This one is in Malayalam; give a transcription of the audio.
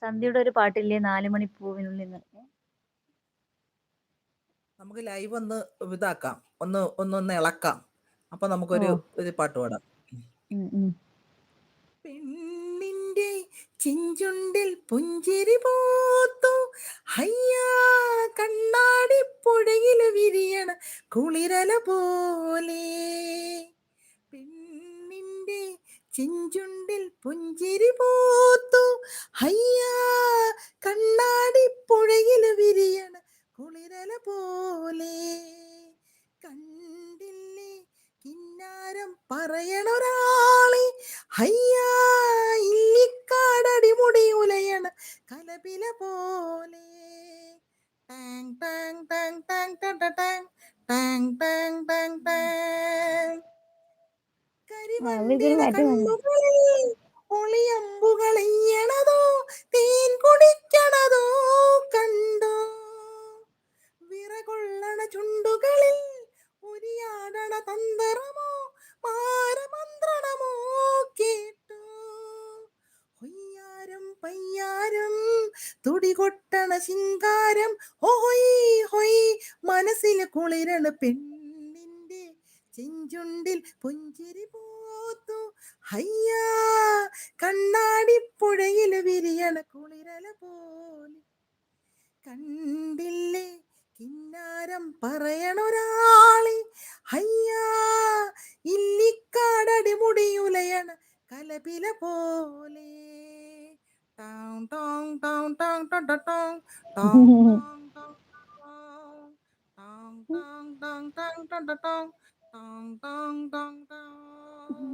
സന്ധ്യയുടെ ഒരു പാട്ടില്ലേ 4 മണിപ്പൂവിനുള്ളിന്ന്. നമുക്ക് ലൈവ് ഒന്ന് ഇതാക്കാം. ഒന്ന് ഇളക്കാം. അപ്പൊ നമുക്കൊരു ഓഹ്! ഒരു പാട്ട് പാടാം. ഉം. പെണ്ണിന്റെ ചെഞ്ചുണ്ടിൽ പുഞ്ചിരി പൂത്തു ഹയ്യാ കണ്ണാടിപ്പുഴയിൽ വിരിയണ കുളിരല പോലെ. പെണ്ണിന്റെ ചെഞ്ചുണ്ടിൽ പുഞ്ചിരി പൂത്തു ഹയ്യാ കണ്ണാടിപ്പുഴയിൽ വിരിയണ കുളിരല പോലെ. കണ്ടില്ലേ കിന്നാരം പറയണൊരാളെ ഹയ്യാ ഇല്ലിക്കാടടിമുടി ഉലയണ കലപില പോലെ. ടാങ് ടാങ് ടാങ് ടാങ് ടട ടാങ് ടാങ് ടാങ് ടാങ് ടാങ്. നമുക്കൊരു കരിവണ്ടിട പാട്ട് പാടാം. കണ്ണുകളിൽ ഒളിയമ്പുകളെയ്യണതോ തേൻ കുടിക്കണതോ കണ്ടോ. വിറകൊള്ളണ ചുണ്ടുകളിൽ ഉരിയാടണ തന്ത്രമോ മാരമന്ത്രണമോ കേട്ടോ. ഹൊയ്യാരം പയ്യാരം തുടികൊട്ടണ ശിങ്കാരം ഹൊയ് ഹൊയ് മനസ്സിൽ കുളിരണ പെണ്ണിന്റെ ചെഞ്ചുണ്ടിൽ പുഞ്ചിരി പൂത്തു ഹയ്യാ കണ്ണാടിപ്പുഴയിൽ വിരിയണ കുളിരല പോലെ. കണ്ടില്ലേ കിന്നാരം പറയണൊരാളെ ഹയ്യാ ഇല്ലിക്കാടടിമുടിയുലയണ കലപില പോലെ. ടോങ് ടോങ് ടോങ് ടോങ് ടട ടോങ് ടോങ് ടോങ് ടോങ് ടോങ് ടോങ് ടോങ് ടോങ് ടോങ് ടട ടോങ് ടോങ് ടോങ് ടോങ് ടോങ്.